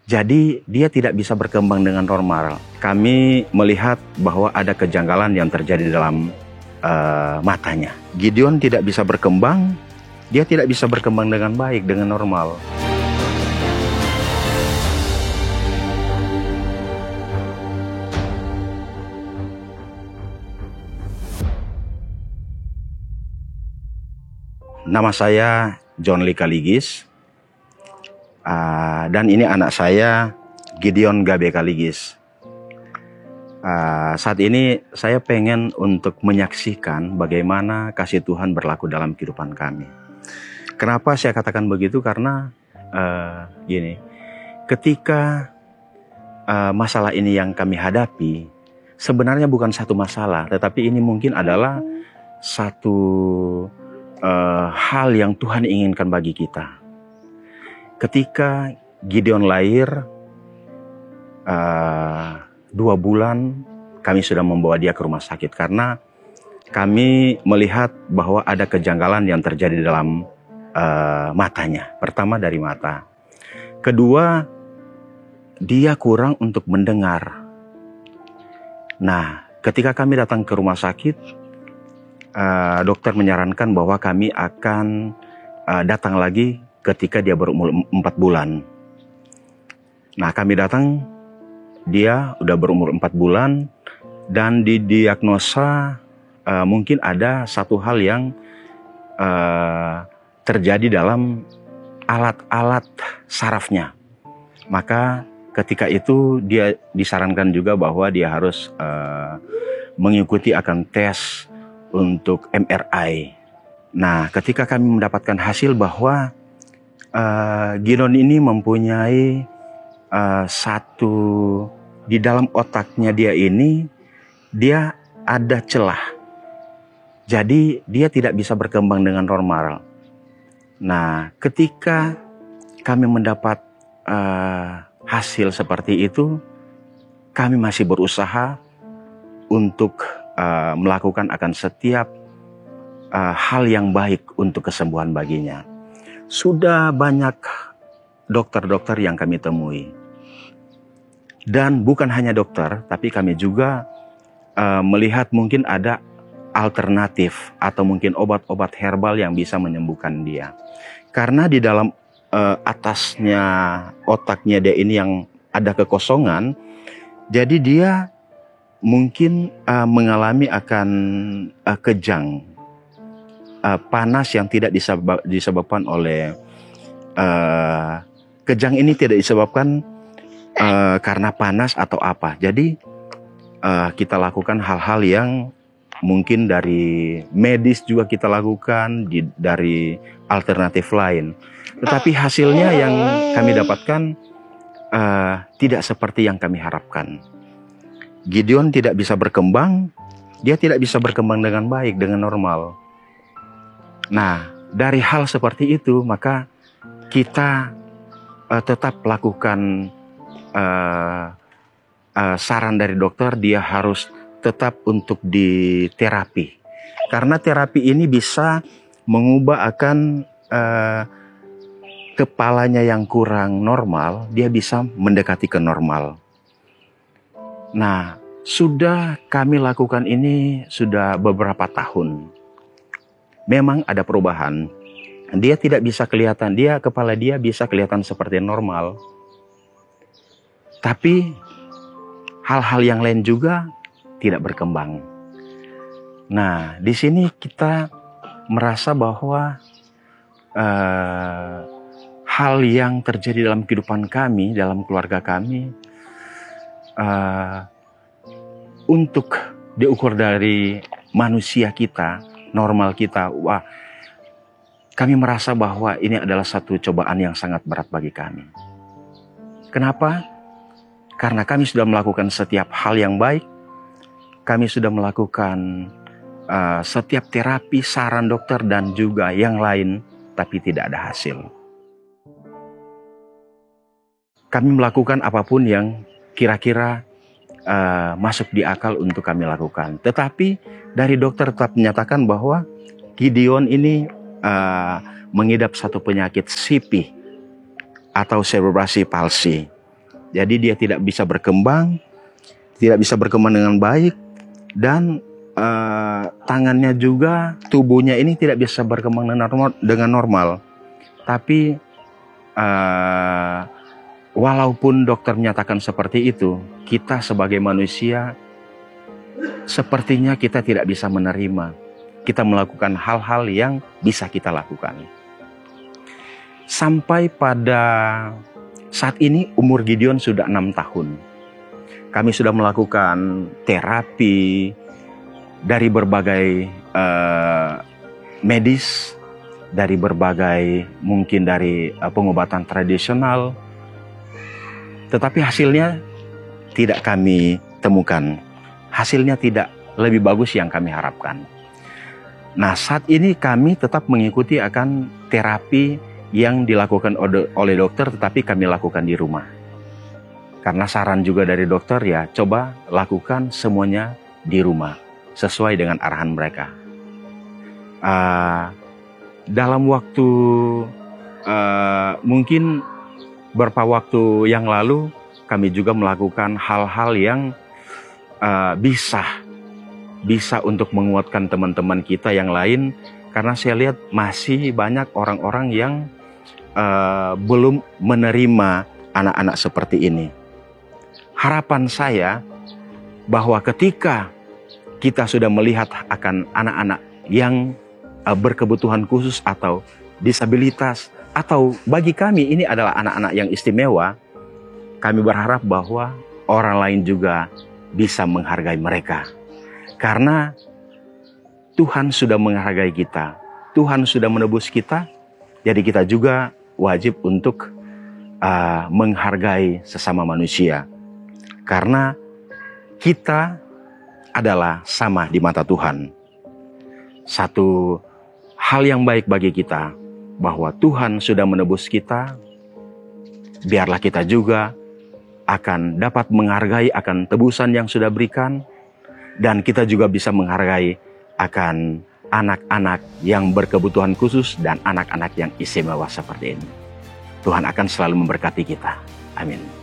Jadi dia tidak bisa berkembang dengan normal. Kami melihat bahwa ada kejanggalan yang terjadi dalam matanya. Gideon tidak bisa berkembang, dia tidak bisa berkembang dengan baik, dengan normal. Nama saya John Lee Kaligis, dan ini anak saya Gideon Gabe Kaligis. Saat ini saya pengen untuk menyaksikan bagaimana kasih Tuhan berlaku dalam kehidupan kami. Kenapa saya katakan begitu? Karena gini, ketika masalah ini yang kami hadapi, sebenarnya bukan satu masalah, tetapi ini mungkin adalah satu hal yang Tuhan inginkan bagi kita. Ketika Gideon lahir, 2 bulan kami sudah membawa dia ke rumah sakit karena kami melihat bahwa ada kejanggalan yang terjadi dalam matanya. Pertama dari mata. Kedua, dia kurang untuk mendengar. Nah, ketika kami datang ke rumah sakit, dokter menyarankan bahwa kami akan datang lagi ketika dia berumur 4 bulan. Nah, kami datang, dia udah berumur 4 bulan dan didiagnosa mungkin ada satu hal yang terjadi dalam alat-alat sarafnya. Maka ketika itu dia disarankan juga bahwa dia harus mengikuti akan tes untuk MRI. Nah, ketika kami mendapatkan hasil bahwa Gideon ini mempunyai satu di dalam otaknya dia ada celah. Jadi dia tidak bisa berkembang dengan normal. Nah, ketika kami mendapat hasil seperti itu, kami masih berusaha untuk melakukan akan setiap hal yang baik untuk kesembuhan baginya. Sudah banyak dokter-dokter yang kami temui. Dan bukan hanya dokter, tapi kami juga melihat mungkin ada alternatif atau mungkin obat-obat herbal yang bisa menyembuhkan dia. Karena di dalam atasnya otaknya dia ini yang ada kekosongan, jadi dia mungkin mengalami akan kejang, panas yang tidak disebabkan oleh kejang ini tidak disebabkan karena panas atau apa. Jadi kita lakukan hal-hal yang mungkin dari medis juga kita lakukan, dari alternatif lain. Tetapi hasilnya yang kami dapatkan tidak seperti yang kami harapkan. Gideon tidak bisa berkembang, dia tidak bisa berkembang dengan baik, dengan normal. Nah, dari hal seperti itu, maka kita tetap lakukan saran dari dokter, dia harus tetap untuk diterapi. Karena terapi ini bisa mengubah akan kepalanya yang kurang normal, dia bisa mendekati ke normal. Nah, sudah kami lakukan ini sudah beberapa tahun. Memang ada perubahan. Dia tidak bisa kelihatan, kepala dia bisa kelihatan seperti normal. Tapi hal-hal yang lain juga tidak berkembang. Nah, di sini kita merasa bahwa hal yang terjadi dalam kehidupan kami, dalam keluarga kami, untuk diukur dari manusia kita, normal kita, kami merasa bahwa ini adalah satu cobaan yang sangat berat bagi kami. Kenapa? Karena kami sudah melakukan setiap hal yang baik, kami sudah melakukan setiap terapi, saran dokter dan juga yang lain, tapi tidak ada hasil. Kami melakukan apapun yang kira-kira masuk di akal untuk kami lakukan. Tetapi dari dokter tetap menyatakan bahwa Gideon ini mengidap satu penyakit CP atau cerebral palsy. Jadi dia tidak bisa berkembang dengan baik, dan tangannya juga, tubuhnya ini tidak bisa berkembang dengan normal. Tapi walaupun dokter menyatakan seperti itu, kita sebagai manusia sepertinya kita tidak bisa menerima. Kita melakukan hal-hal yang bisa kita lakukan. Sampai pada saat ini umur Gideon sudah 6 tahun. Kami sudah melakukan terapi dari berbagai medis, dari berbagai mungkin dari pengobatan tradisional. Tetapi hasilnya tidak kami temukan. Hasilnya tidak lebih bagus yang kami harapkan. Nah, saat ini kami tetap mengikuti akan terapi yang dilakukan oleh dokter, tetapi kami lakukan di rumah. Karena saran juga dari dokter, ya coba lakukan semuanya di rumah, sesuai dengan arahan mereka. Dalam waktu mungkin beberapa waktu yang lalu, kami juga melakukan hal-hal yang bisa untuk menguatkan teman-teman kita yang lain, karena saya lihat masih banyak orang-orang yang belum menerima anak-anak seperti ini. Harapan saya bahwa ketika kita sudah melihat akan anak-anak yang berkebutuhan khusus atau disabilitas, atau bagi kami ini adalah anak-anak yang istimewa, kami berharap bahwa orang lain juga bisa menghargai mereka. Karena Tuhan sudah menghargai kita, Tuhan sudah menebus kita, jadi kita juga wajib untuk menghargai sesama manusia. Karena kita adalah sama di mata Tuhan. Satu hal yang baik bagi kita, bahwa Tuhan sudah menebus kita, biarlah kita juga akan dapat menghargai akan tebusan yang sudah berikan, dan kita juga bisa menghargai akan anak-anak yang berkebutuhan khusus dan anak-anak yang istimewa seperti ini. Tuhan akan selalu memberkati kita. Amin.